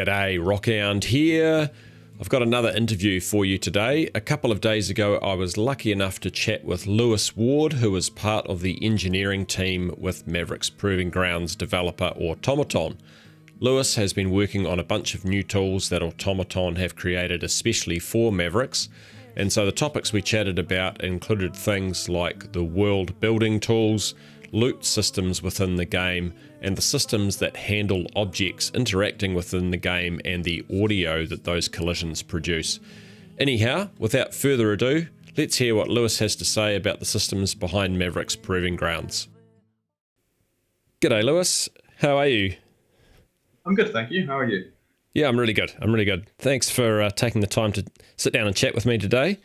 G'day, Rockhound here. I've got another interview for you today. A couple of days ago, I was lucky enough to chat with Lewis Ward, who is part of the engineering team with Mavericks Proving Grounds developer Automaton. Lewis has been working on a bunch of new tools that Automaton have created especially for Mavericks, and so the topics we chatted about included things like the world building tools, loot systems within the game, and the systems that handle objects interacting within the game and the audio that those collisions produce. Anyhow, without further ado, let's hear what Lewis has to say about the systems behind Mavericks Proving Grounds. G'day Lewis, how are you? I'm good, thank you. How are you? Yeah, I'm really good. Thanks for taking the time to sit down and chat with me today.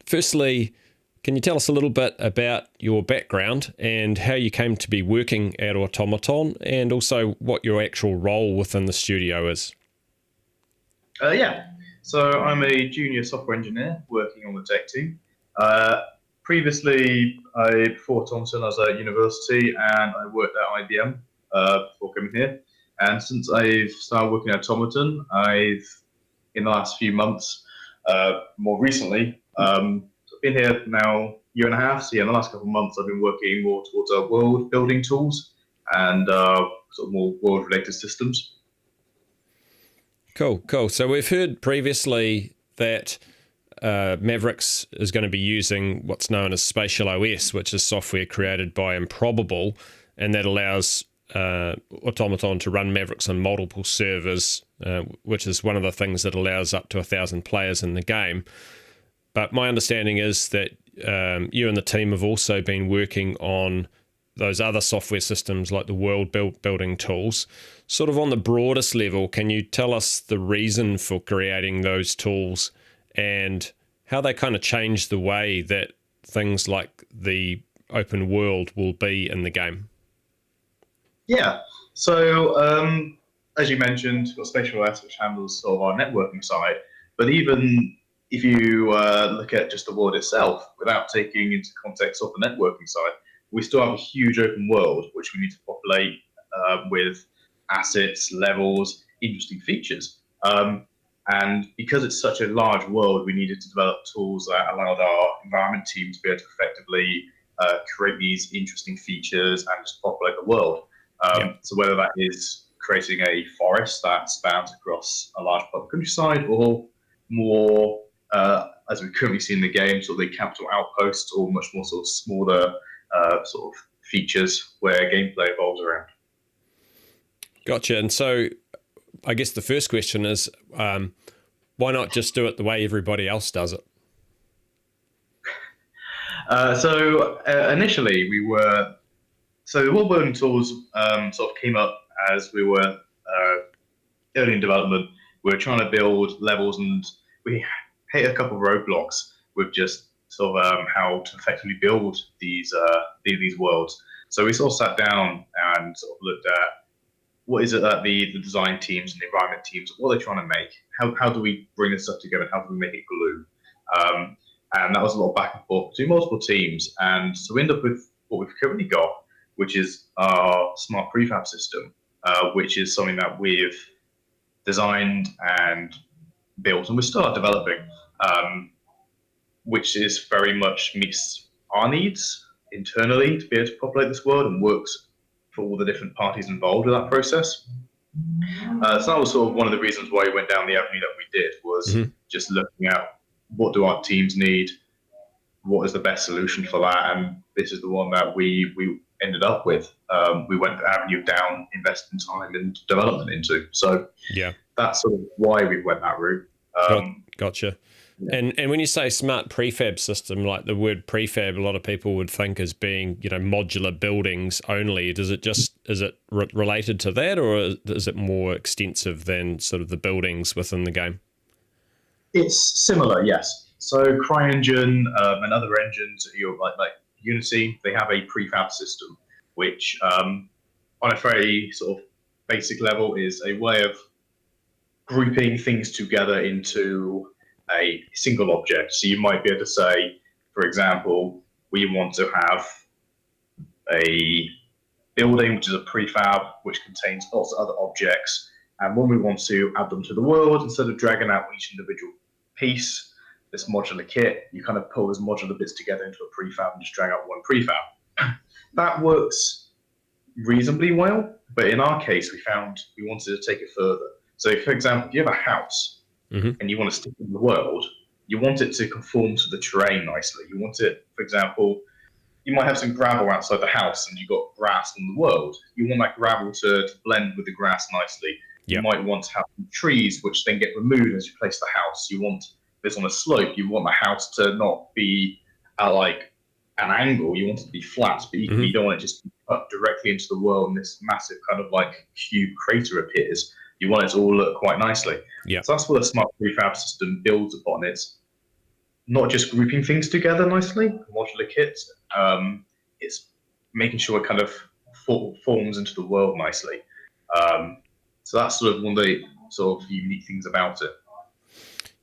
Firstly, can you tell us a little bit about your background and how you came to be working at Automaton, and also what your actual role within the studio is? So I'm a junior software engineer working on the tech team. Previously, before Thompson, I was at university and I worked at IBM before coming here. And since I've started working at Automaton, in the last few months, more recently, been here now a year and a half. So in the last couple of months, I've been working more towards world building tools and sort of more world-related systems. Cool. So we've heard previously that Mavericks is going to be using what's known as Spatial OS, which is software created by Improbable, and that allows Automaton to run Mavericks on multiple servers, which is one of the things that allows up to 1,000 players in the game. But my understanding is that you and the team have also been working on those other software systems like the world building tools. Sort of on the broadest level, can you tell us the reason for creating those tools and how they kind of change the way that things like the open world will be in the game? Yeah. So as you mentioned, we've got Spatial OS, which handles sort of our networking side. But even if you look at just the world itself, without taking into context of the networking side, we still have a huge open world which we need to populate with assets, levels, interesting features. And because it's such a large world, we needed to develop tools that allowed our environment team to be able to effectively create these interesting features and just populate the world. So whether that is creating a forest that spans across a large part of the countryside, or more, as we currently see in the game, sort of the capital outposts, or much more sort of smaller sort of features where gameplay evolves around. Gotcha. And so I guess the first question is, why not just do it the way everybody else does it? Initially so the Woolburn Tools sort of came up as we were early in development. We were trying to build levels, and we hit a couple of roadblocks with just sort of how to effectively build these worlds. So we sort of sat down and sort of looked at what is it that the design teams and the environment teams, what are they trying to make? How do we bring this stuff together? How do we make it glue? And that was a lot of back and forth between multiple teams. And so we end up with what we've currently got, which is our smart prefab system, which is something that we've designed and built, and we still are developing, which is very much meets our needs internally to be able to populate this world and works for all the different parties involved in that process. So that was sort of one of the reasons why we went down the avenue that we did, was just looking at what do our teams need, what is the best solution for that, and this is the one that we ended up with. We went the avenue down, investing time and development into. So yeah, that's sort of why we went that route. Gotcha. Yeah. And when you say smart prefab system, like the word prefab, a lot of people would think as being, modular buildings only. Is it related to that, or is it more extensive than sort of the buildings within the game? It's similar, yes. So CryEngine and other engines, like Unity, they have a prefab system, which on a very sort of basic level is a way of grouping things together into a single object. So you might be able to say, for example, we want to have a building which is a prefab which contains lots of other objects And when we want to add them to the world, instead of dragging out each individual piece, this modular kit, you kind of pull those modular bits together into a prefab and just drag out one prefab. That works reasonably well, but in our case, we found we wanted to take it further. So, for example, if you have a house and you want to stick it in the world, you want it to conform to the terrain nicely. You want it, for example, you might have some gravel outside the house and you've got grass in the world. You want that gravel to blend with the grass nicely. You might want to have some trees which then get removed as you place the house. You want this on a slope. You want the house to not be at like an angle. You want it to be flat, but you don't want it just to be cut directly into the world and this massive kind of like cube crater appears. You want it to all look quite nicely. So that's what a smart prefab system builds upon. It's not just grouping things together nicely, modular kits. It's making sure it kind of forms into the world nicely. So that's sort of one of the sort of unique things about it.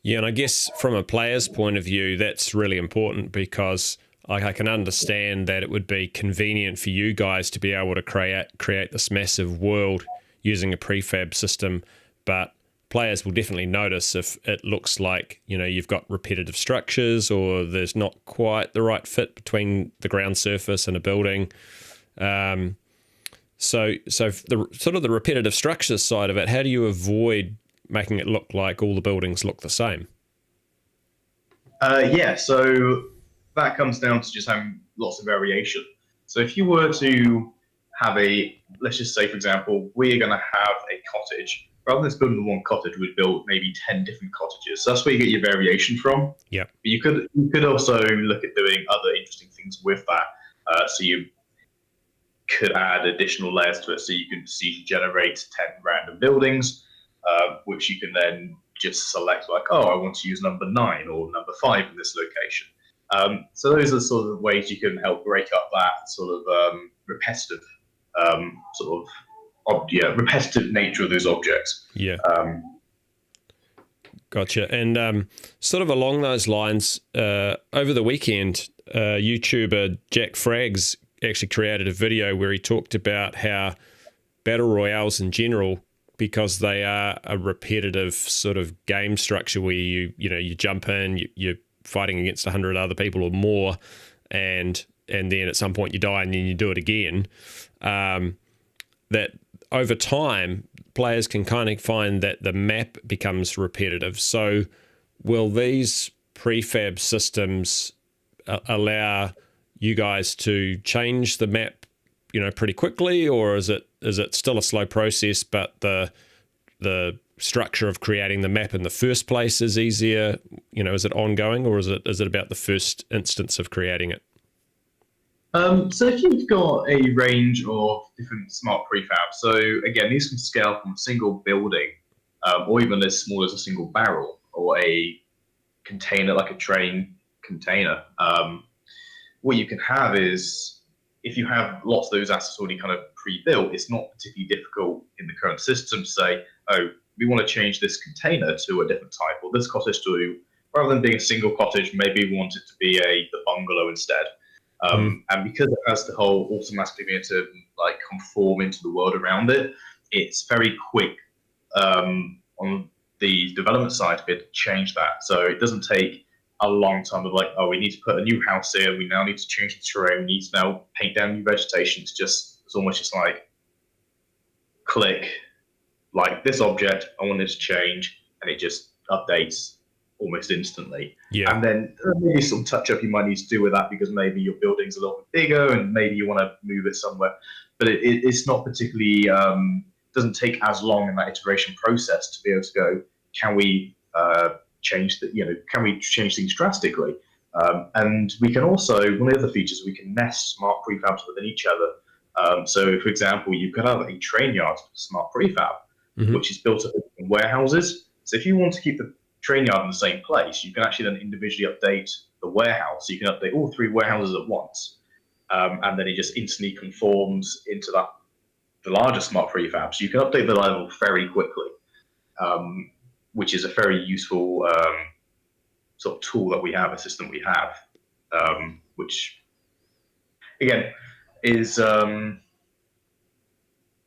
Yeah, and I guess from a player's point of view, that's really important because I can understand that it would be convenient for you guys to be able to create this massive world using a prefab system, but players will definitely notice if it looks like, you know, you've got repetitive structures or there's not quite the right fit between the ground surface and a building. So the sort of the repetitive structures side of it, how do you avoid making it look like all the buildings look the same? So that comes down to just having lots of variation. So if you were to have let's just say, for example, we're going to have a cottage. Rather than just building the one cottage, we'd build maybe 10 different cottages. So that's where you get your variation from. Yeah. But you could also look at doing other interesting things with that. So you could add additional layers to it. So you can generate 10 random buildings, which you can then just select like, oh, I want to use number 9 or number 5 in this location. So those are sort of ways you can help break up that sort of repetitive repetitive nature of those objects. Yeah. Gotcha. And sort of along those lines, over the weekend, YouTuber Jack Frags actually created a video where he talked about how battle royales in general, because they are a repetitive sort of game structure where you jump in, you're fighting against 100 other people or more, and then at some point you die and then you do it again. That over time, players can kind of find that the map becomes repetitive. So will these prefab systems allow you guys to change the map, pretty quickly, or is it still a slow process, but the structure of creating the map in the first place is easier? Is it ongoing, or is it about the first instance of creating it? So if you've got a range of different smart prefabs, so again, these can scale from a single building, or even as small as a single barrel, or a container like a train container. What you can have is, if you have lots of those assets already kind of pre-built, it's not particularly difficult in the current system to say, oh, we want to change this container to a different type, or this cottage to, rather than being a single cottage, maybe we want it to be the bungalow instead. And because it has the whole automatically being able to like conform into the world around it, it's very quick on the development side to be able to change that. So it doesn't take a long time of like, oh, we need to put a new house here, we now need to change the terrain, we need to now paint down new vegetation. It's almost just like click, like this object, I want it to change, and it just updates almost instantly. Yeah. And then maybe some touch up you might need to do with that because maybe your building's a little bit bigger and maybe you want to move it somewhere. But it's not particularly, doesn't take as long in that iteration process to be able to go, can we change can we change things drastically? And we can also, one of the other features, we can nest smart prefabs within each other. So for example, you could have a train yard smart prefab, which is built up in warehouses. So if you want to keep the train yard in the same place, you can actually then individually update the warehouse. So you can update all 3 warehouses at once. And then it just instantly conforms into the larger smart prefab. So you can update the level very quickly, which is a very useful sort of tool that we have, a system we have, which again is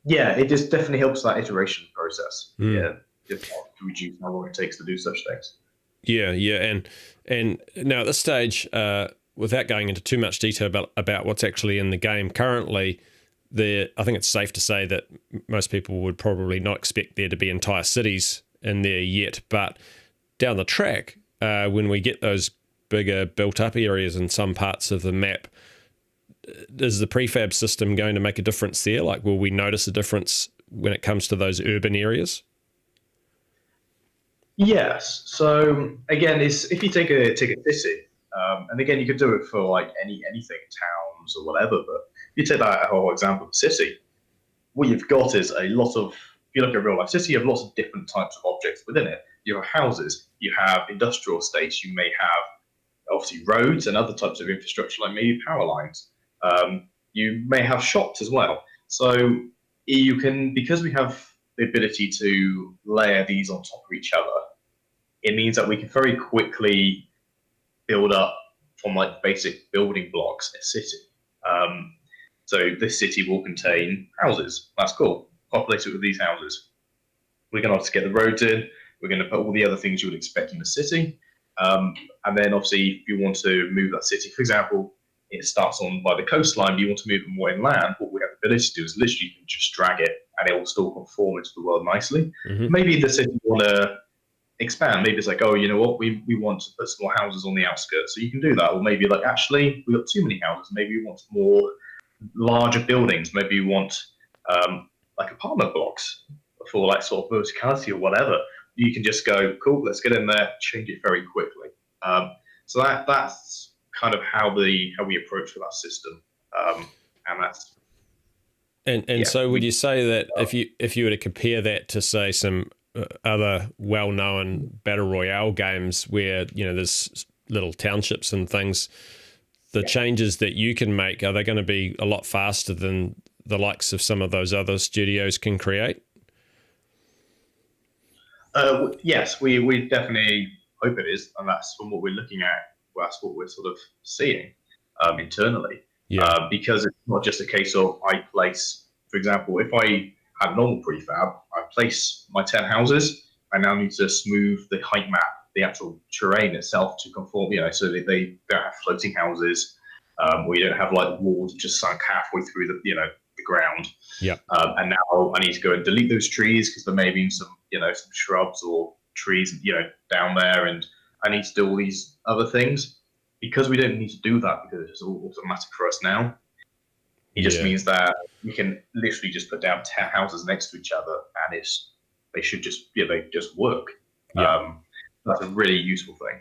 Yeah, it just definitely helps that iteration process. Mm. Yeah, just to reduce how long it takes to do such things. Yeah, yeah, and now at this stage, without going into too much detail about what's actually in the game currently, I think it's safe to say that most people would probably not expect there to be entire cities in there yet. But down the track, when we get those bigger built-up areas in some parts of the map, is the prefab system going to make a difference there? Like, will we notice a difference when it comes to those urban areas? Yes. So again, if you take a city, and again, you could do it for like anything, towns or whatever. But if you take that whole example of city, what you've got is a lot of. If you look at a real life city, you have lots of different types of objects within it. You have houses, you have industrial estates, you may have obviously roads and other types of infrastructure, like maybe power lines. You may have shops as well. So you can, because we have the ability to layer these on top of each other, it means that we can very quickly build up from like basic building blocks a city. Um, so this city will contain houses. That's cool. Populate it with these houses. We're going to have to get the roads in. We're going to put all the other things you would expect in a city. Um, and then obviously, if you want to move that city, for example, it starts on by the coastline, but you want to move it more inland, what we have the ability to do is literally you can just drag it and it will still conform into the world nicely. Mm-hmm. Maybe the city you want to expand. Maybe it's like, oh, you know what, we want to put some more houses on the outskirts, so you can do that. Or maybe like, actually, we've got too many houses. Maybe we want more larger buildings. Maybe we want like apartment blocks for like sort of verticality or whatever. You can just go, cool, let's get in there, change it very quickly. So that's kind of how we approach that system, and that's And so would you say that if you were to compare that to say some other well-known battle royale games where there's little townships and things, the changes that you can make, are they going to be a lot faster than the likes of some of those other studios can create? Yes, we definitely hope it is, and that's from what we're looking at. That's what we're sort of seeing internally. Yeah. Because it's not just a case of I place, for example, if I had normal prefab, I place my 10 houses. I now need to smooth the height map, the actual terrain itself to conform, so that they don't have floating houses, or you don't have like walls just sunk halfway through the ground. Yeah. And now I need to go and delete those trees because there may be some shrubs or trees, down there, and I need to do all these other things. Because we don't need to do that because it's all automatic for us now. It just means that we can literally just put down 10 houses next to each other, and they should just they just work. Yeah. That's a really useful thing.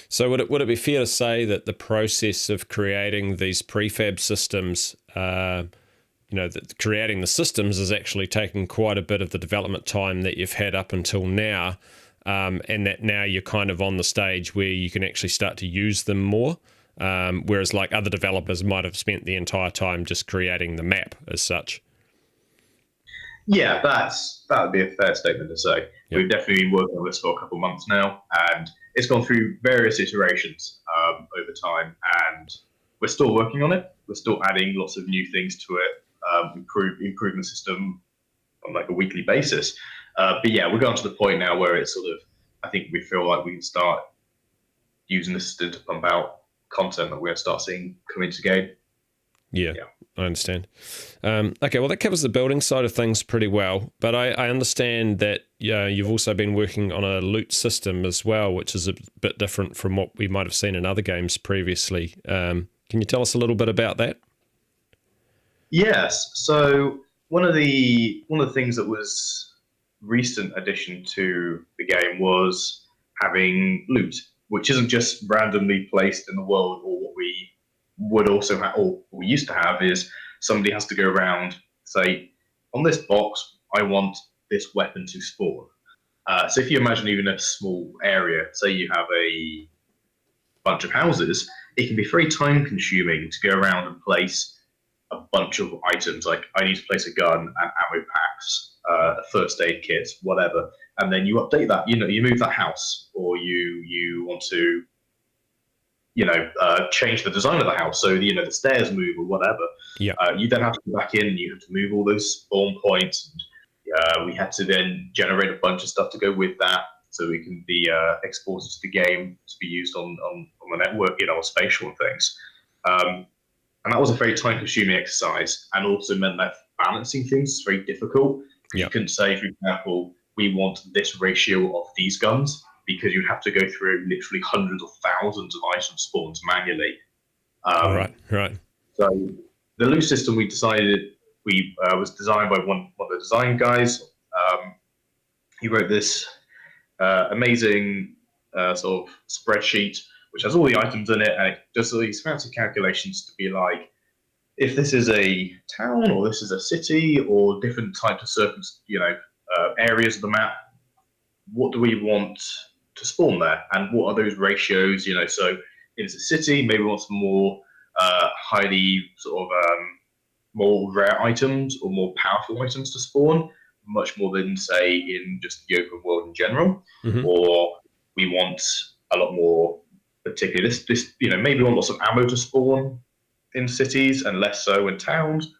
So would it be fair to say that the process of creating these prefab systems, that creating the systems is actually taking quite a bit of the development time that you've had up until now, and that now you're kind of on the stage where you can actually start to use them more, whereas like other developers might have spent the entire time just creating the map as such? Yeah, that would be a fair statement to say. Yep. We've definitely been working on this for a couple of months now, and it's gone through various iterations over time, and we're still working on it. We're still adding lots of new things to it, improving the system on like a weekly basis. But yeah, we're going to the point now where it's sort of, I think we feel like we can start using the system to pump out content that we're going to start seeing come into game. Yeah, I understand. Okay, well, that covers the building side of things pretty well, but I understand that you've also been working on a loot system as well, which is a bit different from what we might have seen in other games previously. Can you tell us a little bit about that? Yes. So one of the things that was recent addition to the game was having loot, which isn't just randomly placed in the world, or what we would also have, or what we used to have, is somebody has to go around, say, on this box, I want this weapon to spawn. So if you imagine even a small area, say you have a bunch of houses, it can be very time consuming to go around and place a bunch of items. Like I need to place a gun and ammo packs, a first aid kit, whatever, and then you update that. You move that house, or you want to change the design of the house, so the stairs move or whatever. Yeah. You then have to go back in and you have to move all those spawn points. And, we had to then generate a bunch of stuff to go with that, so we can be exported to the game to be used on the network, spatial and things. And that was a very time-consuming exercise, and also meant that balancing things is very difficult. Yeah. You couldn't say, for example, we want this ratio of these guns, because you'd have to go through literally hundreds of thousands of item spawns manually. Right. So the loot system we decided was designed by one of the design guys. He wrote this amazing sort of spreadsheet which has all the items in it, and it does all these fancy calculations to be like, if this is a town or this is a city or different types of certain areas of the map, what do we want to spawn there, and what are those ratios? So if it's a city, maybe we want some more highly sort of more rare items or more powerful items to spawn, much more than say in just the open world in general. Mm-hmm. Or we want a lot more, particularly this maybe we want lots of ammo to spawn in cities and less so in towns,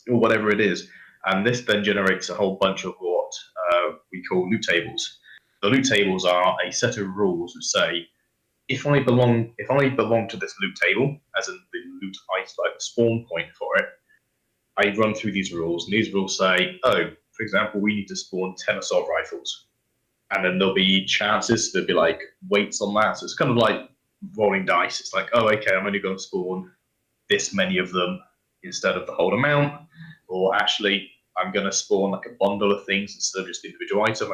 or whatever it is. And this then generates a whole bunch of what we call loot tables. The loot tables are a set of rules which say, if I belong to this loot table, as in the loot item, like the spawn point for it, I run through these rules, and these rules say, for example, we need to spawn 10 assault rifles. And then there'll be chances, there'll be like weights on that. So it's kind of like rolling dice. It's like, okay, I'm only going to spawn this many of them instead of the whole amount. Or actually, I'm going to spawn like a bundle of things instead of just the individual item.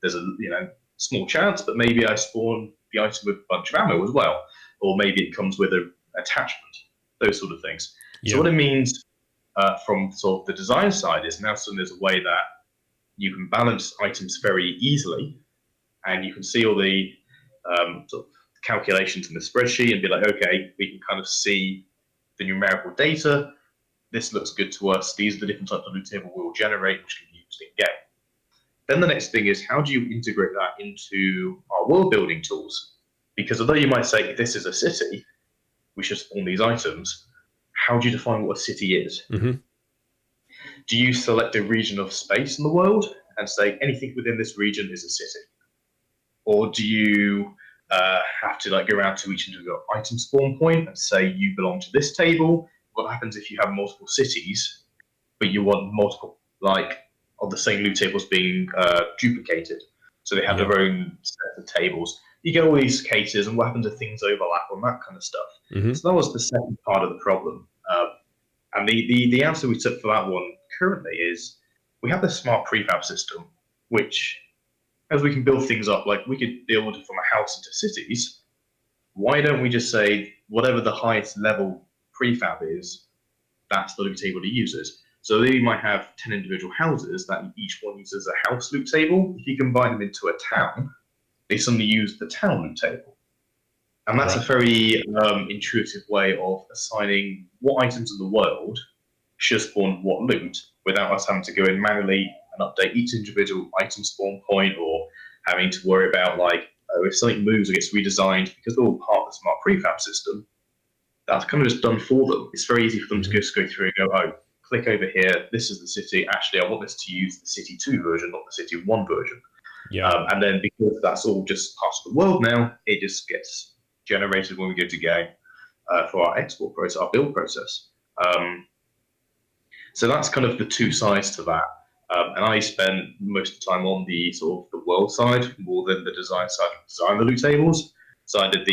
There's a small chance, but maybe I spawn the item with a bunch of ammo as well. Or maybe it comes with an attachment, those sort of things. Yeah. So what it means from sort of the design side is now there's a way that you can balance items very easily, and you can see all the sort of calculations in the spreadsheet and be like, okay, we can kind of see the numerical data. This looks good to us. These are the different types of loot table we will generate, which can be used in game. Then the next thing is, how do you integrate that into our world building tools? Because although you might say, if this is a city, we should spawn these items, how do you define what a city is? Mm-hmm. Do you select a region of space in the world and say anything within this region is a city? Or do you have to go around to each individual item spawn point and say you belong to this table? What happens if you have multiple cities, but you want multiple of the same loot tables being duplicated? So they have their own set of tables. You get all these cases, and what happens if things overlap on that kind of stuff? Mm-hmm. So that was the second part of the problem. And the answer we took for that one currently is, we have this smart prefab system, which, as we can build things up, we could build from a house into cities. Why don't we just say whatever the highest level prefab is, that's the loot table it uses? So they might have 10 individual houses that each one uses a house loot table. If you combine them into a town, they suddenly use the town loot table. And that's a very intuitive way of assigning what items in the world should spawn what loot, without us having to go in manually and update each individual item spawn point, or having to worry about if something moves or gets redesigned, because they're all part of the smart prefab system. That's kind of just done for them. It's very easy for them to just go through and go, click over here, this is the city. Actually, I want this to use the City 2 version, not the City 1 version. Yeah. And then because that's all just part of the world now, it just gets generated when we go to game for our export process, our build process. So that's kind of the two sides to that. And I spent most of the time on the sort of the world side more than the design side. Design the loot tables. So I did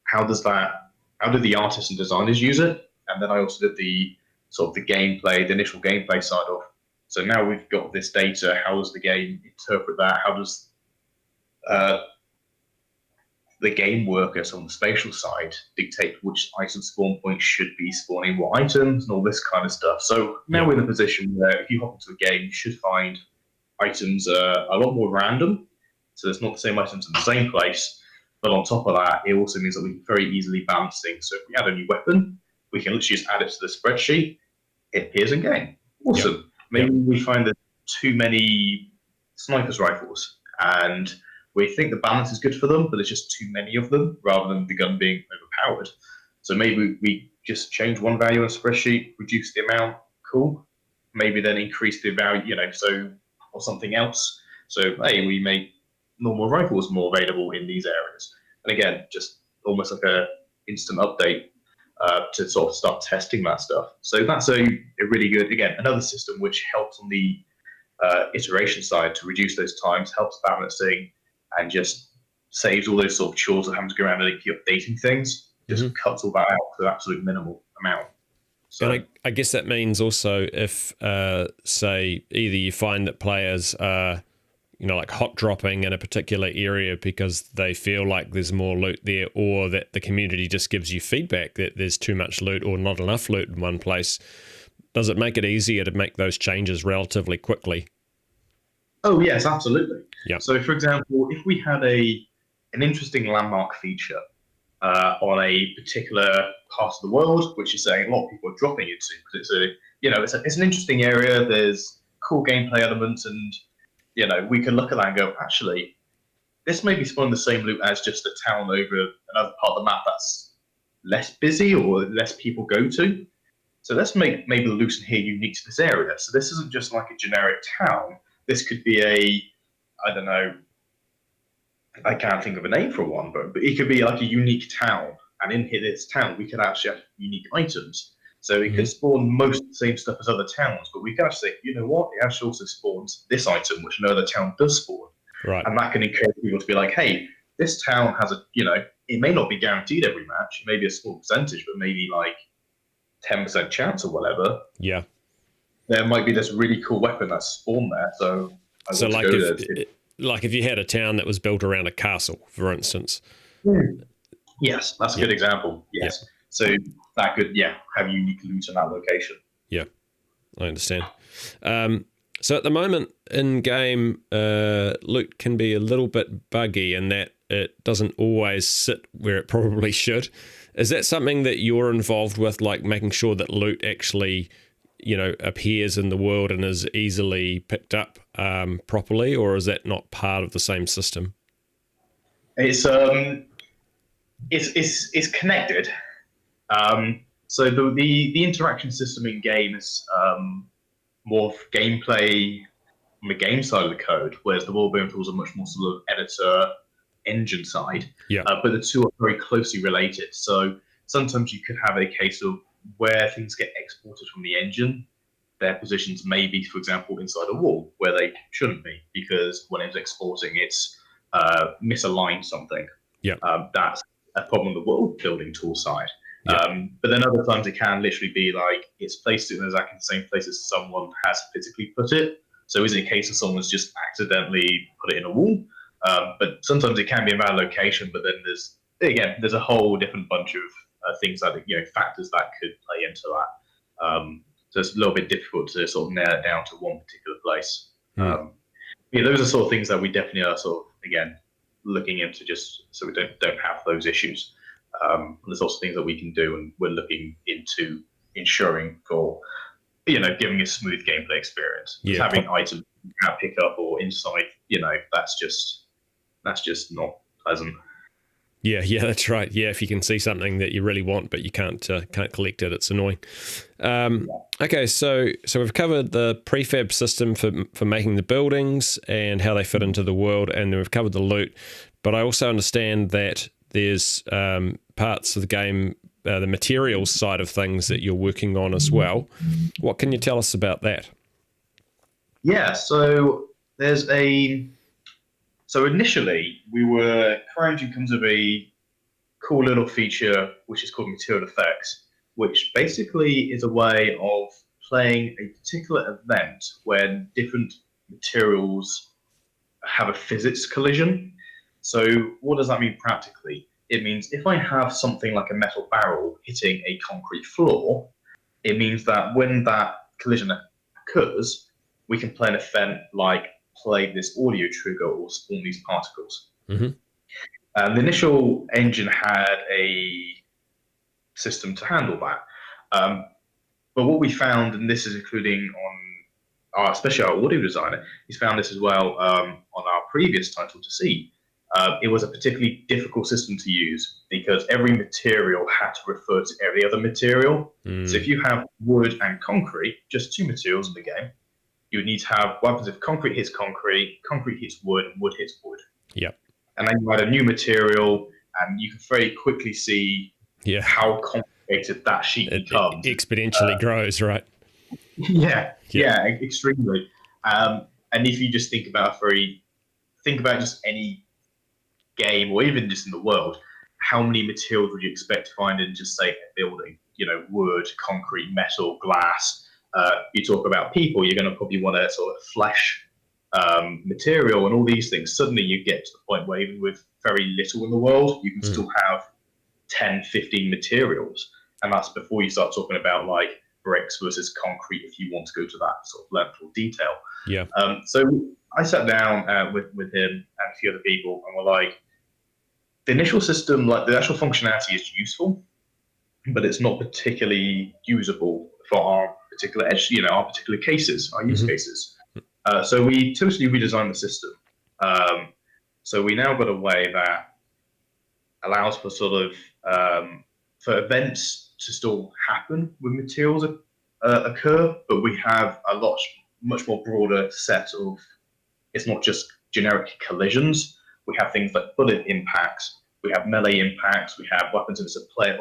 how do the artists and designers use it? And then I also did the sort of the gameplay, the initial gameplay side of. So now we've got this data. How does the game interpret that? How does the game workers on the spatial side dictate which item spawn point should be spawning what items and all this kind of stuff? So now we're in a position where if you hop into a game, you should find items a lot more random. So there's not the same items in the same place. But on top of that, it also means that we can very easily balance things. So if we add a new weapon, we can literally just add it to the spreadsheet. It appears in game. Awesome. Maybe we find there's too many sniper's rifles, and we think the balance is good for them, but there's just too many of them, rather than the gun being overpowered. So maybe we just change one value on a spreadsheet, reduce the amount, cool. Maybe then increase the value, or something else. So, hey, we make normal rifles more available in these areas. And again, just almost like a instant update to sort of start testing that stuff. So that's a really good, again, another system which helps on the iteration side to reduce those times, helps balancing, and just saves all those sort of chores of having to go around and keep updating things. Just cuts all that out to an absolute minimal amount. So, and I guess that means also if, say, either you find that players are, like hot dropping in a particular area because they feel like there's more loot there, or that the community just gives you feedback that there's too much loot or not enough loot in one place, does it make it easier to make those changes relatively quickly? Oh, yes, absolutely. Yeah. So, for example, if we had an interesting landmark feature on a particular part of the world, which is saying a lot of people are dropping into, because it's an interesting area. There's cool gameplay elements, and we can look at that and go, actually, this may be spawning the same loot as just a town over another part of the map that's less busy or less people go to. So let's make maybe the loot in here unique to this area. So this isn't just like a generic town. This could be I don't know, I can't think of a name for one, but it could be like a unique town. And in here, this town, we could actually have unique items. So it could spawn most of the same stuff as other towns, but we can actually say, you know what, it actually also spawns this item, which no other town does spawn. Right. And that can encourage people to be like, hey, this town has it may not be guaranteed every match, it may be a small percentage, but maybe like 10% chance or whatever. Yeah. There might be this really cool weapon that's spawned there. So I want like to go there. Like if you had a town that was built around a castle, for instance. Yes, that's a good example. Yes. Yep. So that could, have unique loot in that location. Yeah, I understand. So at the moment in-game, loot can be a little bit buggy in that it doesn't always sit where it probably should. Is that something that you're involved with, like making sure that loot actually, appears in the world and is easily picked up properly, or is that not part of the same system? It's connected. So the interaction system in game is more gameplay on the game side of the code, whereas the Woolburn Tools are much more sort of editor engine side. Yeah. But the two are very closely related. So sometimes you could have a case of where things get exported from the engine, their positions may be, for example, inside a wall where they shouldn't be, because when it's exporting, it's misaligned something. Yeah. That's a problem on the world building tool side. Yeah. But then other times it can literally be like it's placed in exactly the same place as someone has physically put it. So is it a case of someone's just accidentally put it in a wall? But sometimes it can be in a bad location, but then there's a whole different bunch of things that, factors that could play into that. So it's a little bit difficult to sort of nail it down to one particular place. Those are sort of things that we definitely are sort of, again, looking into just so we don't have those issues. There's also things that we can do, and we're looking into ensuring for, giving a smooth gameplay experience. Yeah, having items you can't pick up or inside, that's just not pleasant. Yeah, that's right. Yeah, if you can see something that you really want but you can't collect it, it's annoying. Okay, so we've covered the prefab system for making the buildings and how they fit into the world, and then we've covered the loot. But I also understand that there's parts of the game, the materials side of things that you're working on as well. What can you tell us about that? Yeah, so there's So initially, CryEngine comes with a cool little feature which is called Material Effects, which basically is a way of playing a particular event when different materials have a physics collision. So what does that mean practically? It means if I have something like a metal barrel hitting a concrete floor, it means that when that collision occurs, we can play an event like play this audio trigger or spawn these particles. Mm-hmm. The initial engine had a system to handle that. But what we found, and this is including on especially our audio designer, he's found this as well on our previous title to see. It was a particularly difficult system to use because every material had to refer to every other material. So if you have wood and concrete, just two materials in the game, you would need to have what happens if concrete hits concrete, concrete hits wood, and wood hits wood. Yep. And then you add a new material, and you can very quickly see how complicated that sheet becomes. It exponentially grows, right? Yeah, extremely. And if you just think about just any game, or even just in the world, how many materials would you expect to find in just say a building? You know, wood, concrete, metal, glass. You talk about people, you're going to probably want a sort of flesh material and all these things. Suddenly you get to the point where even with very little in the world, you can still have 10, 15 materials. And that's before you start talking about like bricks versus concrete, if you want to go to that sort of level of detail. Yeah. So I sat down with him and a few other people, and we're like, the initial system, like the actual functionality is useful, but it's not particularly usable for our particular our particular cases, our use cases. So we totally redesigned the system. So we now got a way that allows for sort of for events to still happen when materials occur, but we have a much more broader set of. It's not just generic collisions. We have things like bullet impacts. We have melee impacts. We have weapons if it's a player,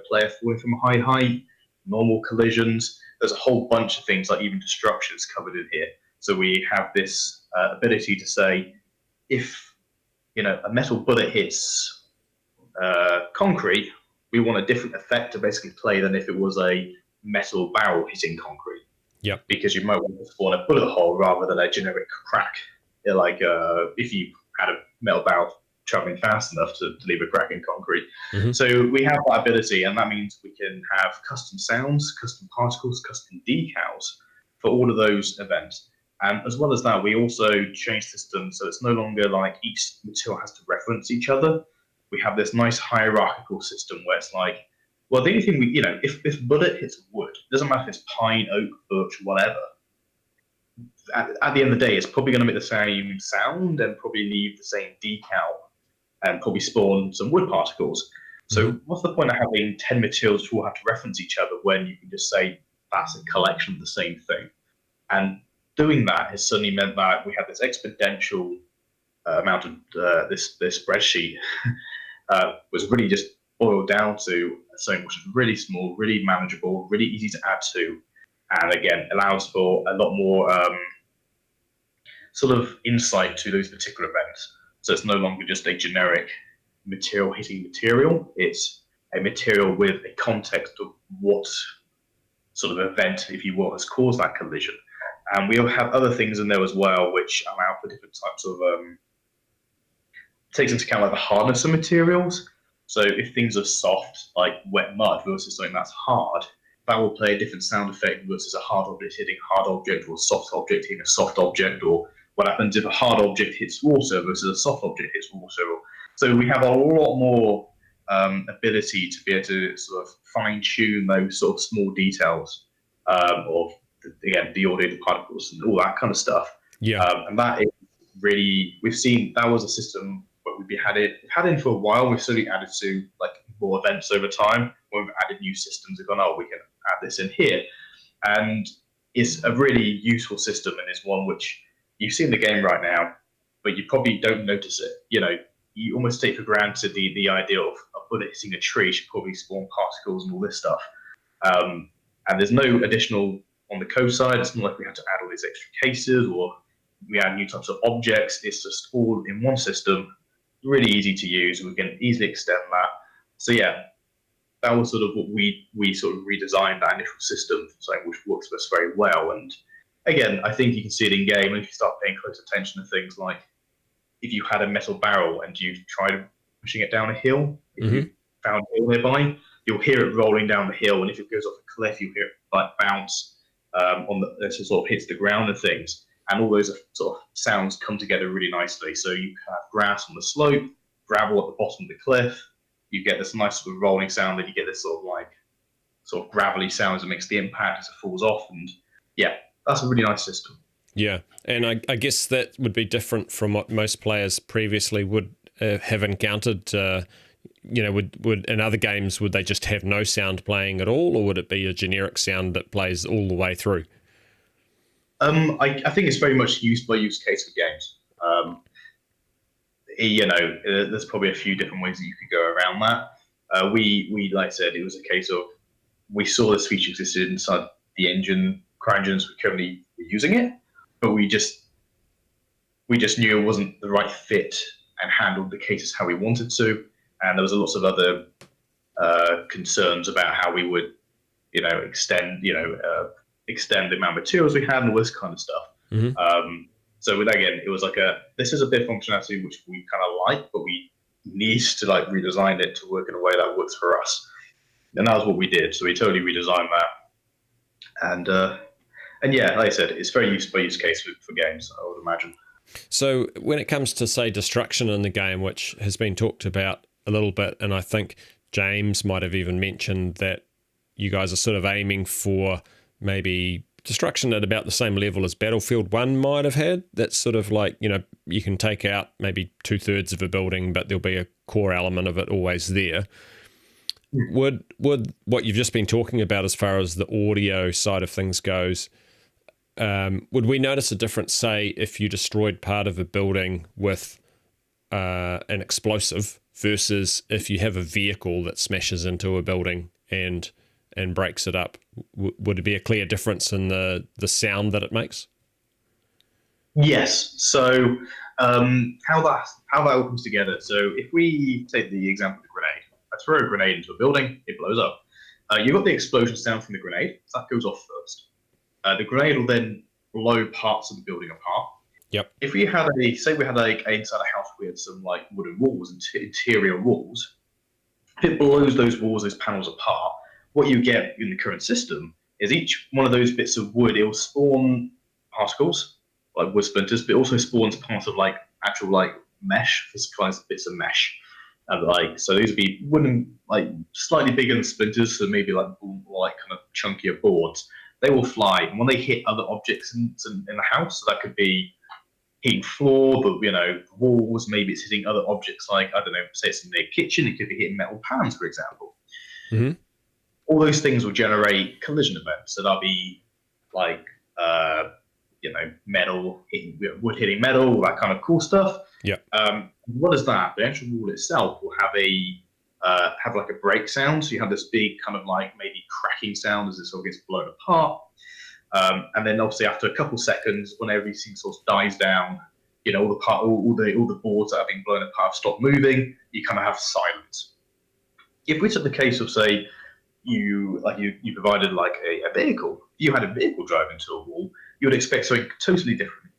player falling from a high height. Normal collisions. There's a whole bunch of things like even destructions covered in here. So we have this ability to say, if a metal bullet hits concrete, we want a different effect to basically play than if it was a metal barrel hitting concrete. Yep. Because you might want to spawn a bullet hole rather than a generic crack. Like if you had a metal barrel traveling fast enough to leave a crack in concrete. So we have that ability, and that means we can have custom sounds, custom particles, custom decals for all of those events. And as well as that, we also change systems so it's no longer like each material has to reference each other. We have this nice hierarchical system where it's like, well, the only thing if bullet hits wood, it doesn't matter if it's pine, oak, birch, whatever. At the end of the day, it's probably going to make the same sound and probably leave the same decal and probably spawn some wood particles. So what's the point of having 10 materials which all have to reference each other when you can just say that's a collection of the same thing? And doing that has suddenly meant that we have this exponential amount of this spreadsheet was really just boiled down to something which is really small, really manageable, really easy to add to, and again allows for a lot more sort of insight to those particular events. So it's no longer just a generic material hitting material, it's a material with a context of what sort of event, if you will, has caused that collision. And we'll have other things in there as well which allow for different types of takes into account like the hardness of materials. So if things are soft, like wet mud, versus something that's hard, that will play a different sound effect versus a hard object hitting a hard object, or a soft object hitting a soft object, or what happens if a hard object hits water versus a soft object hits water. So we have a lot more ability to be able to sort of fine-tune those sort of small details of, again, the audio, the particles, and all that kind of stuff. Yeah. And that is really, we've seen, that was a system that we've had in for a while. We've slowly added to like more events over time. When we've added new systems, we've gone, oh, we can add this in here. And it's a really useful system, and it's one which you see in the game right now, but you probably don't notice it. You almost take for granted the idea of a bullet hitting a tree should probably spawn particles and all this stuff. And there's no additional on the code side. It's not like we have to add all these extra cases or we add new types of objects. It's just all in one system, really easy to use. We can easily extend that. So yeah, that was sort of what we sort of redesigned that initial system, something which works for us very well. And again, I think you can see it in game, and if you start paying close attention to things like if you had a metal barrel and you tried pushing it down a hill, if you found a hill nearby, you'll hear it rolling down the hill, and if it goes off a cliff, you'll hear it like bounce as it sort of hits the ground and things. And all those sort of sounds come together really nicely. So you have grass on the slope, gravel at the bottom of the cliff. You get this nice sort of rolling sound, and you get this sort of gravelly sound as it makes the impact as it falls off. And yeah, that's a really nice system. Yeah, and I guess that would be different from what most players previously would have encountered? Would in other games, would they just have no sound playing at all, or would it be a generic sound that plays all the way through? I think it's very much use by use case for games. There's probably a few different ways that you could go around that. We like I said, it was a case of we saw this feature existed inside the engine, CryEngines were currently using it, but we just knew it wasn't the right fit and handled the cases how we wanted to, and there was lots of other concerns about how we would, extend the amount of materials we had and all this kind of stuff. Mm-hmm. So again, it was like this is a bit of functionality which we kind of like, but we need to like redesign it to work in a way that works for us. And that was what we did. So we totally redesigned that. And yeah, like I said, it's very use by use case for games, I would imagine. So when it comes to, say, destruction in the game, which has been talked about a little bit, and I think James might have even mentioned that you guys are sort of aiming for maybe destruction at about the same level as Battlefield 1 might have had. That's sort of like, you can take out maybe 2/3 of a building, but there'll be a core element of it always there. Would what you've just been talking about as far as the audio side of things goes, would we notice a difference, say, if you destroyed part of a building with an explosive versus if you have a vehicle that smashes into a building and breaks it up? Would it be a clear difference in the sound that it makes? Yes. So how that all comes together. So if we take the example of the grenade, I throw a grenade into a building, it blows up. You've got the explosion sound from the grenade, so that goes off first. The grenade will then blow parts of the building apart. Yep. If we had inside a house we had some like wooden walls and interior walls, if it blows those walls, those panels apart, what you get in the current system is each one of those bits of wood, it will spawn particles, like wood splinters, but it also spawns parts of like actual like mesh, physicalized bits of mesh. And so these would be wooden, like slightly bigger than splinters, so maybe like kind of chunkier boards. They will fly, and when they hit other objects in the house, so that could be hitting floor, but walls. Maybe it's hitting other objects, like I don't know, say it's in the kitchen. It could be hitting metal pans, for example. Mm-hmm. All those things will generate collision events. So that'll be like metal hitting wood, hitting metal, all that kind of cool stuff. Yeah. What is that? The actual wall itself will have like a break sound. So you have this big kind of like maybe cracking sound as it sort of gets blown apart. And then obviously after a couple seconds, when everything sort of dies down, all the boards that have been blown apart stop moving. You kind of have silence. If we took the case of, say, you provided like a vehicle, you had a vehicle drive into a wall, you would expect something totally different.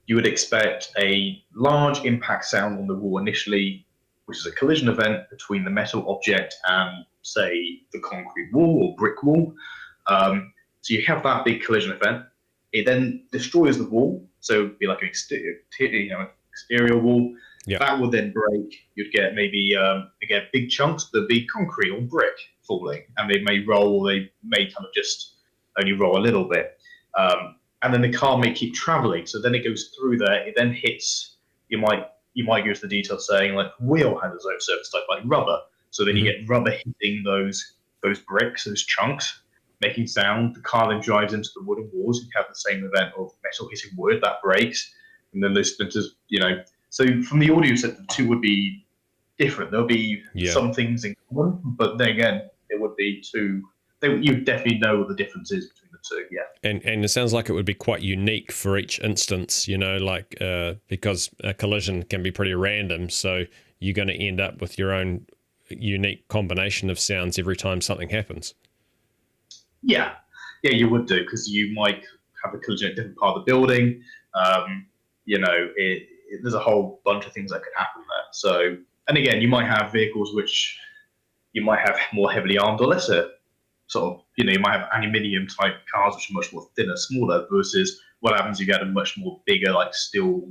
You would expect a large impact sound on the wall initially, which is a collision event between the metal object and, say, the concrete wall or brick wall. So you have that big collision event. It then destroys the wall, so it'd be like an exterior wall. Yeah. That would then break. You'd get maybe big chunks, there'd be concrete or brick falling, and they may roll, or they may kind of just only roll a little bit. And then the car may keep traveling, so then it goes through there. It then hits. You might go into the details saying like wheel has its own surface type, like rubber. So then you get rubber hitting those bricks, those chunks, making sound. The car then drives into the wooden walls. You have the same event of metal hitting wood that breaks, and then those splinters. So from the audio set, the two would be different. There'll be some things in common, but then again, it would be two. You definitely know what the difference is between the two. Yeah. And it sounds like it would be quite unique for each instance, because a collision can be pretty random. So you're going to end up with your own unique combination of sounds every time something happens. Yeah, you would do, because you might have a collision at a different part of the building. There's a whole bunch of things that could happen there. So, and again, you might have vehicles which you might have more heavily armed or lesser sort of, you might have aluminium type cars which are much more thinner, smaller, versus what happens if you had a much more bigger, like steel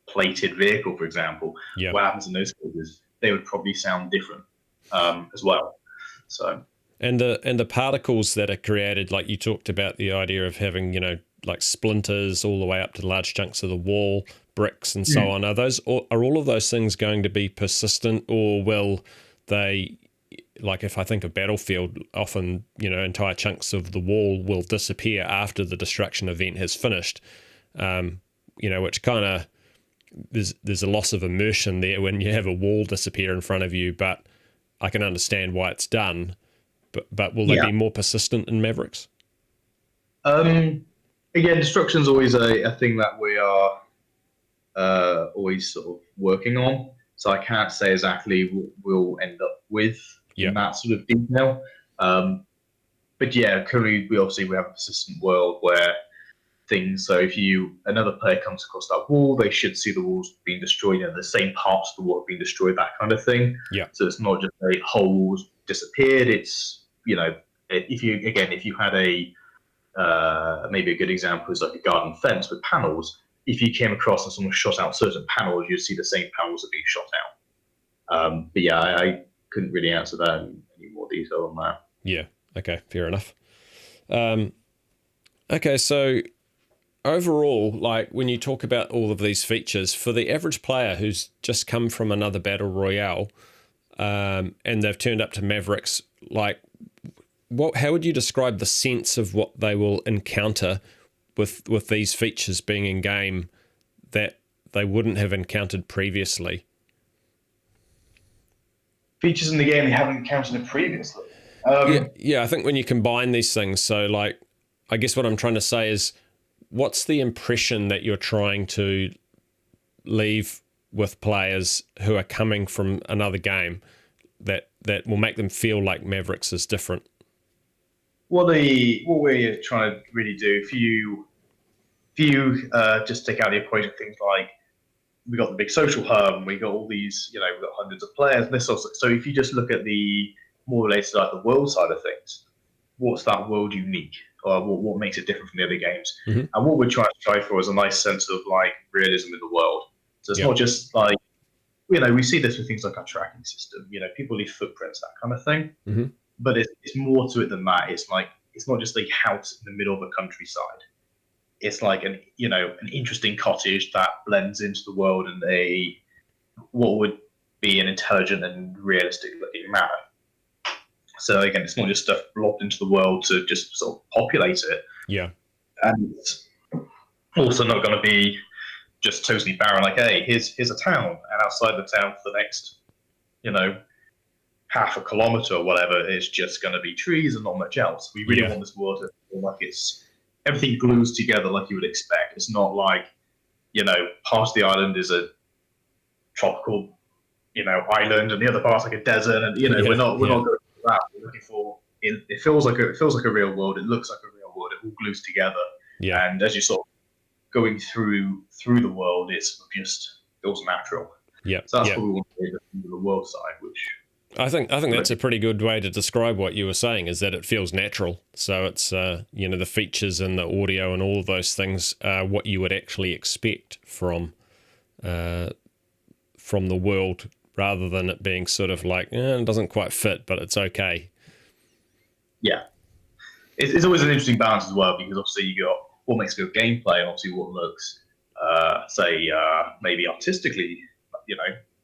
plated vehicle, for example. Yeah. What happens in those cases? They would probably sound different as well. So. And the particles that are created, like you talked about the idea of having, like splinters all the way up to large chunks of the wall, bricks and so on. Are all of those things going to be persistent, or will they, like if I think of Battlefield, often, entire chunks of the wall will disappear after the destruction event has finished, which kind of, there's a loss of immersion there when you have a wall disappear in front of you, but I can understand why it's done. But will they be more persistent in Mavericks? Again, destruction's always a thing that we are always sort of working on. So I can't say exactly what we'll end up with in that sort of detail. But yeah, currently we have a persistent world where things. So if another player comes across that wall, they should see the walls being destroyed, the same parts of the wall being destroyed, that kind of thing. Yeah. So it's not just a whole wall's disappeared. It's if you had maybe a good example is like a garden fence with panels. If you came across and someone shot out certain panels, you'd see the same panels are being shot out. But yeah, I couldn't really answer that in any more detail on that. Yeah. Okay. Fair enough. Okay. So overall, like when you talk about all of these features, for the average player who's just come from another battle royale, and they've turned up to Mavericks, like, how would you describe the sense of what they will encounter with these features being in game that they wouldn't have encountered previously? Features in the game they haven't encountered previously. Yeah, I think when you combine these things, so like, I guess what I'm trying to say is, what's the impression that you're trying to leave with players who are coming from another game that will make them feel like Mavericks is different? What we're trying to really do, if you just take out the equation things like we got the big social hub, we got all these, we've got hundreds of players. And this also, so if you just look at the more related to like the world side of things, what's that world unique, or what makes it different from the other games? Mm-hmm. And what we're trying to strive for is a nice sense of like realism in the world. So it's not just like, we see this with things like our tracking system. People leave footprints, that kind of thing. Mm-hmm. But it's more to it than that. It's like it's not just a house in the middle of a countryside. It's like an interesting cottage that blends into the world in what would be an intelligent and realistic looking manner. So again, it's not just stuff blobbed into the world to just sort of populate it. Yeah. And it's also not going to be just totally barren. Like, hey, here's a town, and outside the town for the next, half a kilometer or whatever, it's just going to be trees and not much else. We really want this world to feel like everything glues together like you would expect. It's not like, part of the island is a tropical, island, and the other part's like a desert, and we're not going for that. We're looking for it feels like a real world. It looks like a real world. It all glues together. Yeah. And as you're sort of going through the world, it's just feels natural. Yeah. So that's what we want to do from the world side, which I think that's a pretty good way to describe what you were saying, is that it feels natural. So it's the features and the audio and all of those things are what you would actually expect from the world, rather than it being sort of like, it doesn't quite fit, but it's okay. Yeah. It's always an interesting balance as well, because obviously you got what makes good gameplay and obviously what looks, maybe artistically,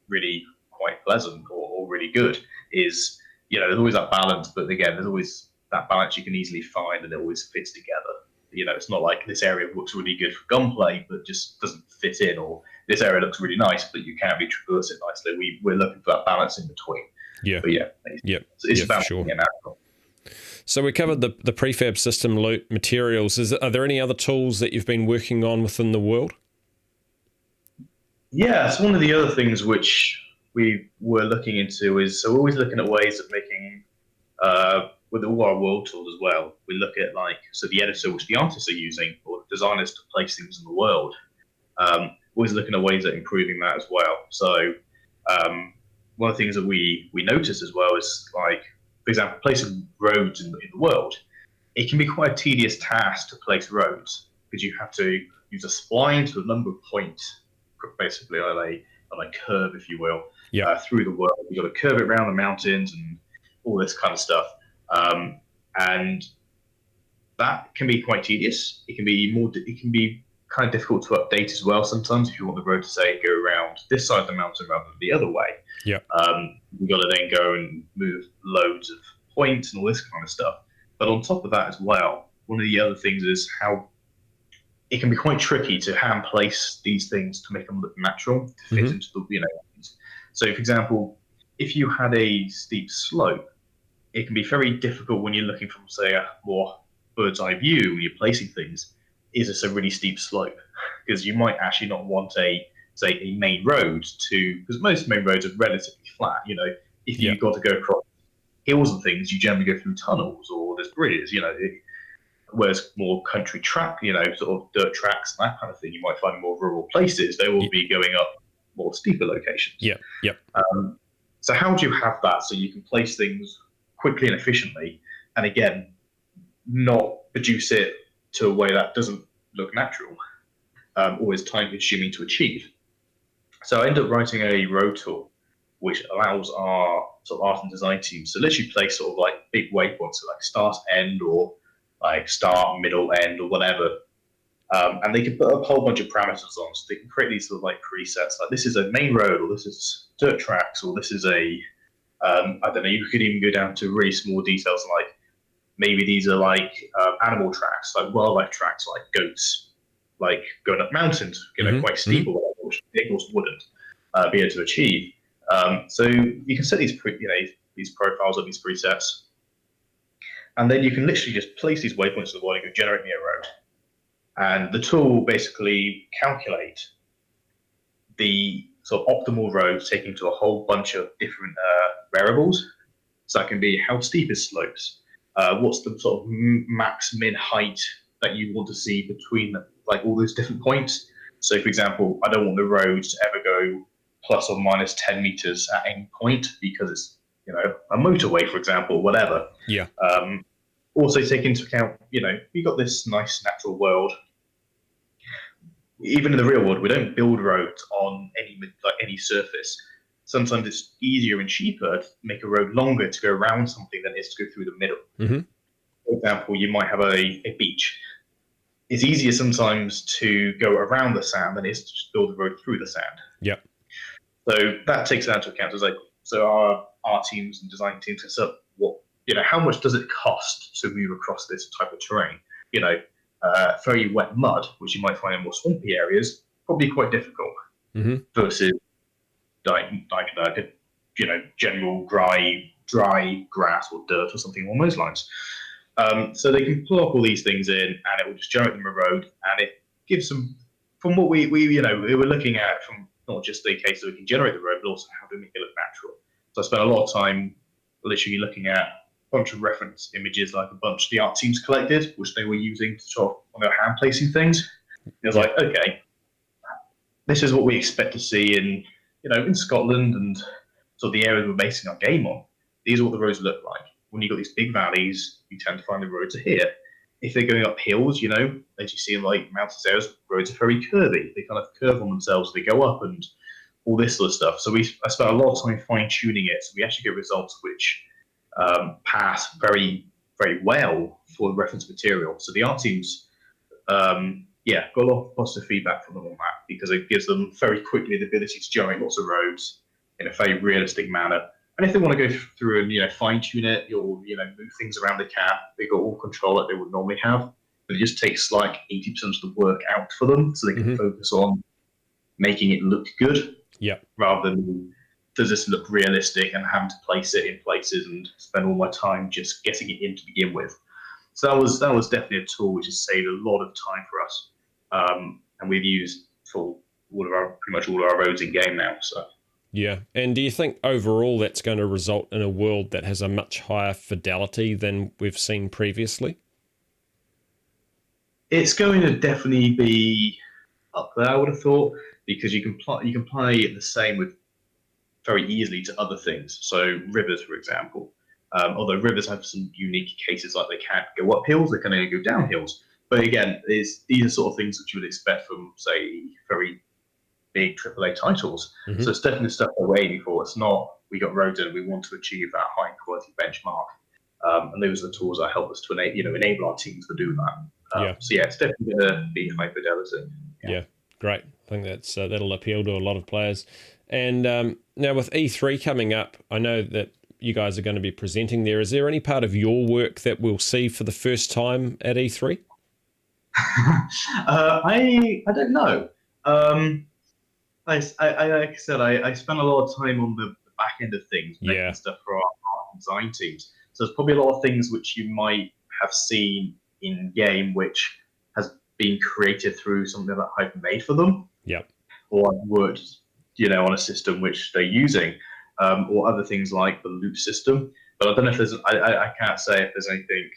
really quite pleasant or really good is, there's always that balance, but again, there's always that balance you can easily find and it always fits together. It's not like this area looks really good for gunplay, but just doesn't fit in, or this area looks really nice, but you can't be traverse it nicely. We're looking for that balance in between. Yeah. But it's about sure. So we covered the prefab system, loot, materials. Are there any other tools that you've been working on within the world? Yeah, so one of the other things which we were looking into is, so we're always looking at ways of making, with all our world tools as well, we look at the editor which the artists are using, or the designers to place things in the world. Always looking at ways of improving that as well. So one of the things that we noticed as well is, like, for example, placing roads in the world. It can be quite a tedious task to place roads, because you have to use a spline to a number of points, basically on a curve, if you will, through the world. You've got to curve it around the mountains and all this kind of stuff. And that can be quite tedious. It can be kind of difficult to update as well sometimes if you want the road to say go around this side of the mountain rather than the other way. Yeah. You got to then go and move loads of points and all this kind of stuff. But on top of that as well, one of the other things is how it can be quite tricky to hand place these things to make them look natural to fit into the So, for example, if you had a steep slope, it can be very difficult when you're looking from, say, a more bird's eye view when you're placing things. Is this a really steep slope? Because you might actually not want a main road to, because most main roads are relatively flat. If you've got to go across hills and things, you generally go through tunnels or there's bridges. Whereas more country track, sort of dirt tracks and that kind of thing, you might find more rural places. They will be going up more steeper locations. Yeah. So how do you have that so you can place things quickly and efficiently, and again, not produce it to a way that doesn't look natural, or is time consuming to achieve? So I ended up writing a road tool which allows our sort of art and design teams to literally place sort of like big waypoints, so like start, end, or like start, middle, end, or whatever. And they can put a whole bunch of parameters on, so they can create these sort of like presets, like this is a main road, or this is dirt tracks, or this is a, I don't know, you could even go down to really small details, like maybe these are like animal tracks, like wildlife tracks, like goats, like going up mountains, quite steep or whatever, which vehicles wouldn't be able to achieve. So you can set these profiles of these presets, and then you can literally just place these waypoints to the wall and go generate me a road. And the tool will basically calculate the sort of optimal road taking to a whole bunch of different variables. So that can be how steep is slopes, what's the sort of max min height that you want to see between like all those different points. So for example, I don't want the road to ever go plus or minus 10 meters at any point because it's a motorway, for example, whatever. Yeah. Also take into account, we got this nice natural world. Even in the real world, we don't build roads on any surface. Sometimes it's easier and cheaper to make a road longer to go around something than it is to go through the middle. For example, you might have a beach. It's easier sometimes to go around the sand than it is to just build a road through the sand. Yep. So that takes that into account. So our teams and design teams can set up how much does it cost to move across this type of terrain? Very wet mud, which you might find in more swampy areas, probably quite difficult. Versus general dry grass or dirt or something along those lines. So they can pull up all these things in, and it will just generate them a road, and it gives them, from what we were looking at, from not just the case that we can generate the road, but also how to make it look natural. So I spent a lot of time literally looking at a bunch of reference images, like a bunch the art teams collected, which they were using to sort of when they were hand placing things. It was like, okay, this is what we expect to see in Scotland and sort of the areas we're basing our game on. These are what the roads look like. When you've got these big valleys, you tend to find the roads are here. If they're going up hills, as you see in like mountains areas, roads are very curvy. They kind of curve on themselves, they go up and all this sort of stuff. So I spent a lot of time fine tuning it. So we actually get results which pass very, very well for the reference material. So the art teams, got a lot of positive feedback from them on that because it gives them very quickly the ability to generate lots of roads in a very realistic manner. And if they want to go through and fine tune it, you'll move things around the cap, they got all control that they would normally have. But it just takes like 80% of the work out for them, so they can focus on making it look good. Yeah. Rather than does this look realistic and having to place it in places and spend all my time just getting it in to begin with. So that was definitely a tool which has saved a lot of time for us, and we've used for pretty much all of our roads in game now. So. Yeah, and do you think overall that's going to result in a world that has a much higher fidelity than we've seen previously? It's going to definitely be up there, I would have thought, because you can play it the same with very easily to other things. So rivers, for example. Although rivers have some unique cases, like they can't go up hills, they can only go down hills. But again, these are sort of things that you would expect from, say, very big AAA titles. So it's definitely stuff we're aiming for. It's not we got roads in, we want to achieve that high quality benchmark. And those are the tools that help us to enable our teams to do that. Yeah. So yeah, it's definitely going to be high fidelity. Yeah, great. I think that'll appeal to a lot of players. And now with E3 coming up, I know that you guys are going to be presenting there. Is there any part of your work that we'll see for the first time at E3? I don't know. Like I said, I spent a lot of time on the back end of things, making stuff for our design teams. So there's probably a lot of things which you might have seen in game, which has been created through something that I've made for them. Yep. Or I've worked, on a system which they're using, or other things like the loop system. But I don't know if there's. I can't say if there's anything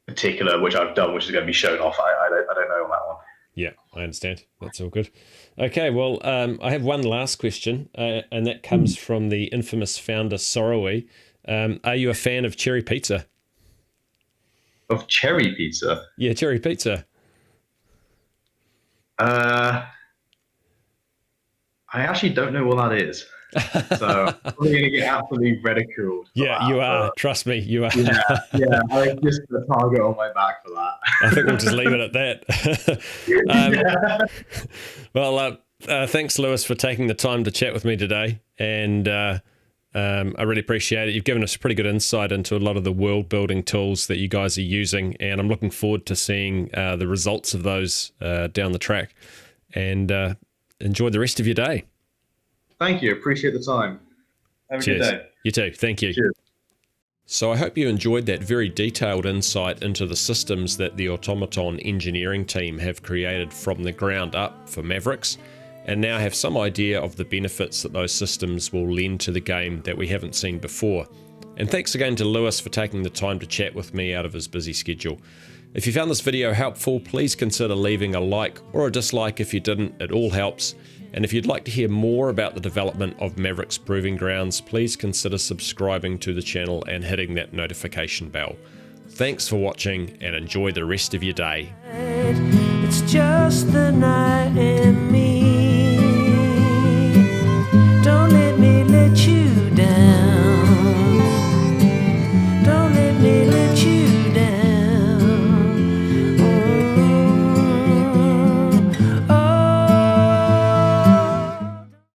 particular which I've done which is going to be shown off. I don't know on that one. Yeah, I understand. That's all good. Okay, well, I have one last question, and that comes from the infamous founder Sorrowy. Are you a fan of cherry pizza? Of cherry pizza? Yeah, cherry pizza. I actually don't know what that is. So I'm probably going to get absolutely ridiculed. Yeah, you are. Trust me, you are. Yeah, I just the target on my back for that. I think we'll just leave it at that. Well, thanks, Lewis, for taking the time to chat with me today. And I really appreciate it. You've given us pretty good insight into a lot of the world building tools that you guys are using. And I'm looking forward to seeing the results of those down the track. And enjoy the rest of your day. Thank you. Appreciate the time. Have a good day. You too. Thank you. Cheers. So I hope you enjoyed that very detailed insight into the systems that the Automaton engineering team have created from the ground up for Mavericks, and now have some idea of the benefits that those systems will lend to the game that we haven't seen before. And thanks again to Lewis for taking the time to chat with me out of his busy schedule. If you found this video helpful, please consider leaving a like or a dislike if you didn't. It all helps. And if you'd like to hear more about the development of Mavericks Proving Grounds, please consider subscribing to the channel and hitting that notification bell. Thanks for watching and enjoy the rest of your day. It's just the night and me.